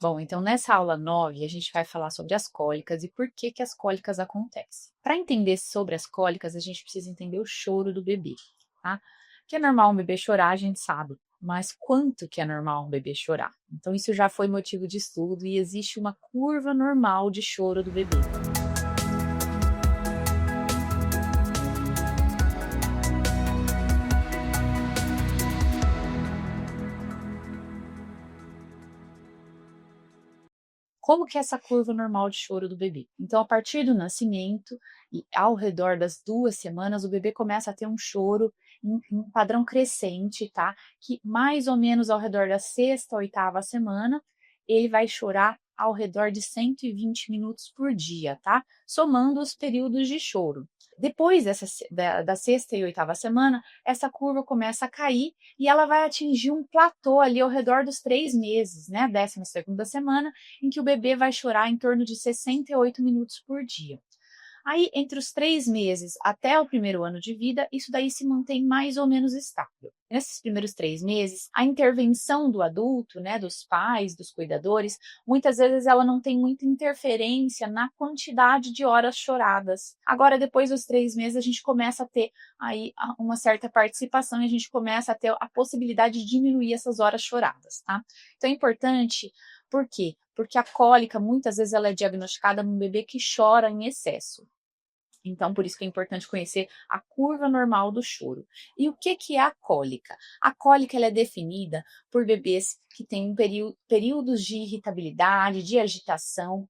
Bom, então nessa aula 9 a gente vai falar sobre as cólicas e por que que as cólicas acontecem. Para entender sobre as cólicas, a gente precisa entender o choro do bebê, tá? Que é normal um bebê chorar, a gente sabe, mas quanto que é normal um bebê chorar? Então isso já foi motivo de estudo e existe uma curva normal de choro do bebê. Como que é essa curva normal de choro do bebê? Então, a partir do nascimento e ao redor das 2 semanas, o bebê começa a ter um choro em padrão crescente, tá? Que mais ou menos ao redor da 6ª, 8ª semana, ele vai chorar ao redor de 120 minutos por dia, tá? Somando os períodos de choro. Depois da 6ª e 8ª semana, essa curva começa a cair e ela vai atingir um platô ali ao redor dos 3 meses, né? 12ª semana, em que o bebê vai chorar em torno de 68 minutos por dia. Aí, entre os 3 meses até o primeiro ano de vida, isso daí se mantém mais ou menos estável. Nesses primeiros 3 meses, a intervenção do adulto, né, dos pais, dos cuidadores, muitas vezes ela não tem muita interferência na quantidade de horas choradas. Agora, depois dos 3 meses, a gente começa a ter aí uma certa participação e a gente começa a ter a possibilidade de diminuir essas horas choradas, tá? Então é importante, por quê? Porque a cólica, muitas vezes, ela é diagnosticada num bebê que chora em excesso. Então, por isso que é importante conhecer a curva normal do choro. E o que é a cólica? A cólica ela é definida por bebês que têm períodos de irritabilidade, de agitação.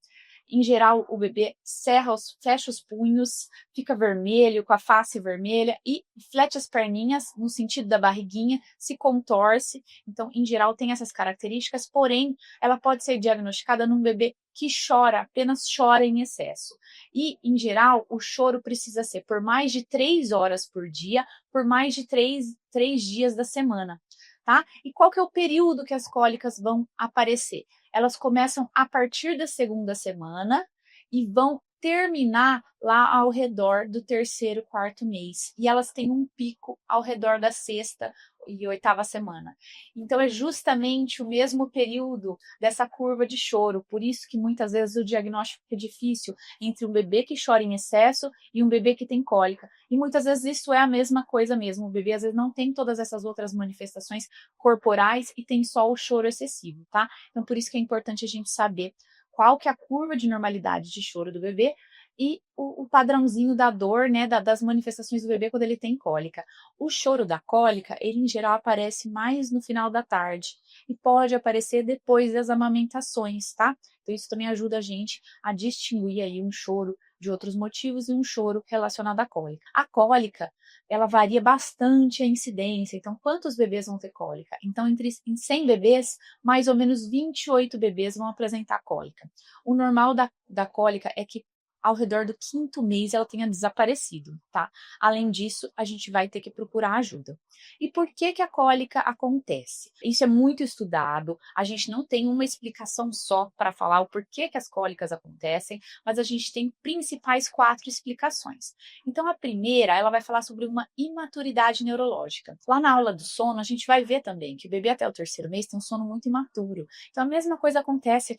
Em geral, o bebê fecha os punhos, fica vermelho, com a face vermelha e flete as perninhas no sentido da barriguinha, se contorce. Então, em geral, tem essas características, porém, ela pode ser diagnosticada num bebê que chora, apenas chora em excesso. E, em geral, o choro precisa ser por mais de 3 horas por dia, por mais de três dias da semana, tá? E qual que é o período que as cólicas vão aparecer? Elas começam a partir da 2ª semana e vão terminar lá ao redor do 3º, 4º mês. E elas têm um pico ao redor da 6ª e 8ª semana. Então, é justamente o mesmo período dessa curva de choro. Por isso que muitas vezes o diagnóstico é difícil entre um bebê que chora em excesso e um bebê que tem cólica. E muitas vezes isso é a mesma coisa mesmo. O bebê às vezes não tem todas essas outras manifestações corporais e tem só o choro excessivo, tá? Então, por isso que é importante a gente saber qual que é a curva de normalidade de choro do bebê e o padrãozinho da dor, né, das manifestações do bebê quando ele tem cólica. O choro da cólica, ele em geral aparece mais no final da tarde e pode aparecer depois das amamentações, tá? Então isso também ajuda a gente a distinguir aí um choro de outros motivos e um choro relacionado à cólica. A cólica, ela varia bastante a incidência, então quantos bebês vão ter cólica? Então em 100 bebês, mais ou menos 28 bebês vão apresentar cólica. O normal da cólica é que ao redor do 5º mês ela tenha desaparecido, tá? Além disso, a gente vai ter que procurar ajuda. E por que que a cólica acontece? Isso é muito estudado, a gente não tem uma explicação só para falar o porquê que as cólicas acontecem, mas a gente tem principais 4 explicações. Então, a primeira, ela vai falar sobre uma imaturidade neurológica. Lá na aula do sono, a gente vai ver também que o bebê até o 3º mês tem um sono muito imaturo. Então, a mesma coisa acontece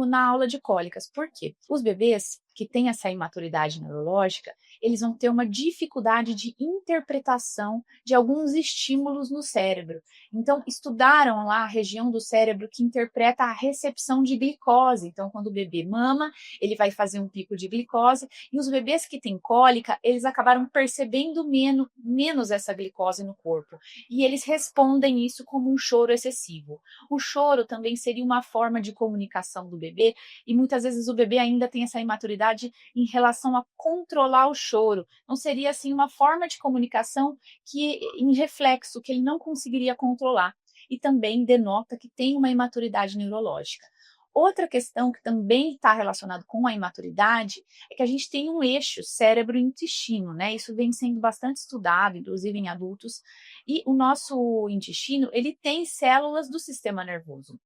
na aula de cólicas. Por quê? Os bebês que têm essa imaturidade neurológica, eles vão ter uma dificuldade de interpretação de alguns estímulos no cérebro. Então, estudaram lá a região do cérebro que interpreta a recepção de glicose. Então, quando o bebê mama, ele vai fazer um pico de glicose, e os bebês que têm cólica, eles acabaram percebendo menos essa glicose no corpo, e eles respondem isso como um choro excessivo. O choro também seria uma forma de comunicação do bebê, e muitas vezes o bebê ainda tem essa imaturidade em relação a controlar o choro. Não seria assim uma forma de comunicação que em reflexo, que ele não conseguiria controlar, e também denota que tem uma imaturidade neurológica. Outra questão que também está relacionada com a imaturidade é que a gente tem um eixo cérebro-intestino, né? Isso vem sendo bastante estudado, inclusive em adultos, e o nosso intestino, ele tem células do sistema nervoso.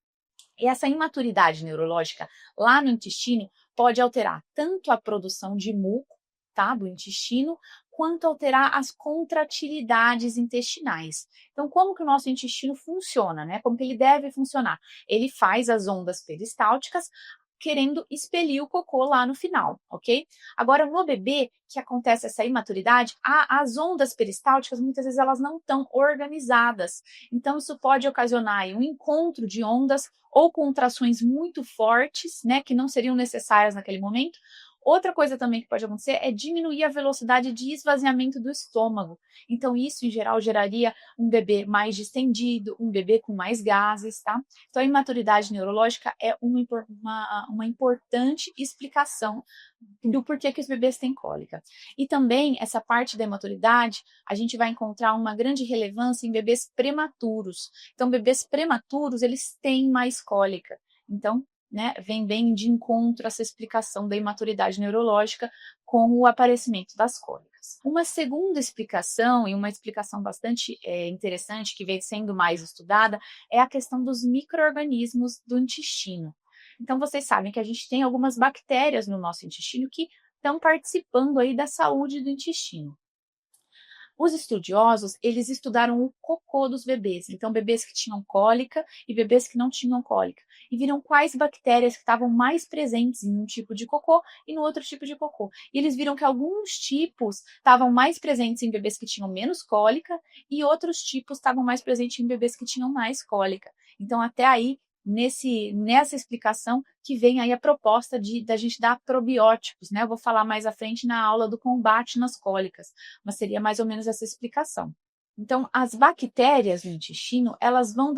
E essa imaturidade neurológica lá no intestino pode alterar tanto a produção de muco, tá, do intestino, quanto alterar as contratilidades intestinais. Então, como que o nosso intestino funciona, né? Como que ele deve funcionar? Ele faz as ondas peristálticas querendo expelir o cocô lá no final, ok? Agora, no bebê, que acontece essa imaturidade, as ondas peristálticas, muitas vezes, elas não estão organizadas. Então, isso pode ocasionar aí um encontro de ondas ou contrações muito fortes, né, que não seriam necessárias naquele momento. Outra coisa também que pode acontecer é diminuir a velocidade de esvaziamento do estômago. Então, isso, em geral, geraria um bebê mais distendido, um bebê com mais gases, tá? Então, a imaturidade neurológica é uma importante explicação do porquê que os bebês têm cólica. E também, essa parte da imaturidade, a gente vai encontrar uma grande relevância em bebês prematuros. Então, bebês prematuros, eles têm mais cólica. Então, né, vem bem de encontro essa explicação da imaturidade neurológica com o aparecimento das cólicas. Uma segunda explicação, e uma explicação bastante interessante, que vem sendo mais estudada, é a questão dos micro-organismos do intestino. Então, vocês sabem que a gente tem algumas bactérias no nosso intestino que estão participando aí da saúde do intestino. Os estudiosos, eles estudaram o cocô dos bebês, então bebês que tinham cólica e bebês que não tinham cólica, e viram quais bactérias que estavam mais presentes em um tipo de cocô e no outro tipo de cocô. E eles viram que alguns tipos estavam mais presentes em bebês que tinham menos cólica e outros tipos estavam mais presentes em bebês que tinham mais cólica. Então, até aí, nessa explicação que vem aí a proposta da gente dar probióticos, né? Eu vou falar mais à frente na aula do combate nas cólicas, mas seria mais ou menos essa explicação. Então, as bactérias no intestino, elas vão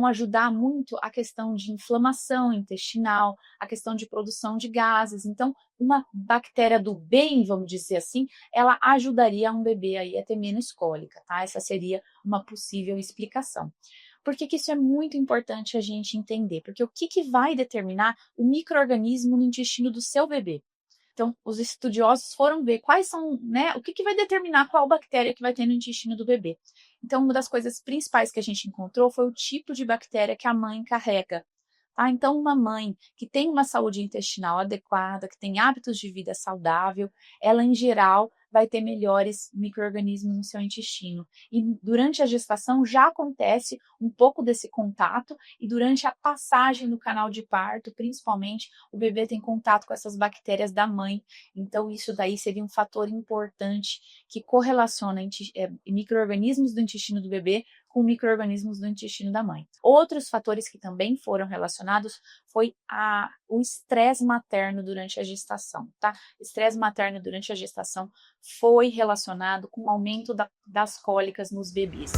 ajudar muito a questão de inflamação intestinal, a questão de produção de gases. Então, uma bactéria do bem, vamos dizer assim, ela ajudaria um bebê aí a ter menos cólica, tá? Essa seria uma possível explicação. Por que isso é muito importante a gente entender? Porque o que vai determinar o micro-organismo no intestino do seu bebê? Então, os estudiosos foram ver quais são, né, o que vai determinar qual bactéria que vai ter no intestino do bebê. Então, uma das coisas principais que a gente encontrou foi o tipo de bactéria que a mãe carrega. Tá? Então, uma mãe que tem uma saúde intestinal adequada, que tem hábitos de vida saudável, ela, em geral, vai ter melhores micro-organismos no seu intestino. E durante a gestação já acontece um pouco desse contato, e durante a passagem no canal de parto, principalmente, o bebê tem contato com essas bactérias da mãe. Então, isso daí seria um fator importante que correlaciona micro-organismos do intestino do bebê com micro-organismos do intestino da mãe. Outros fatores que também foram relacionados foi o estresse materno durante a gestação, tá? Estresse materno durante a gestação foi relacionado com o aumento das cólicas nos bebês.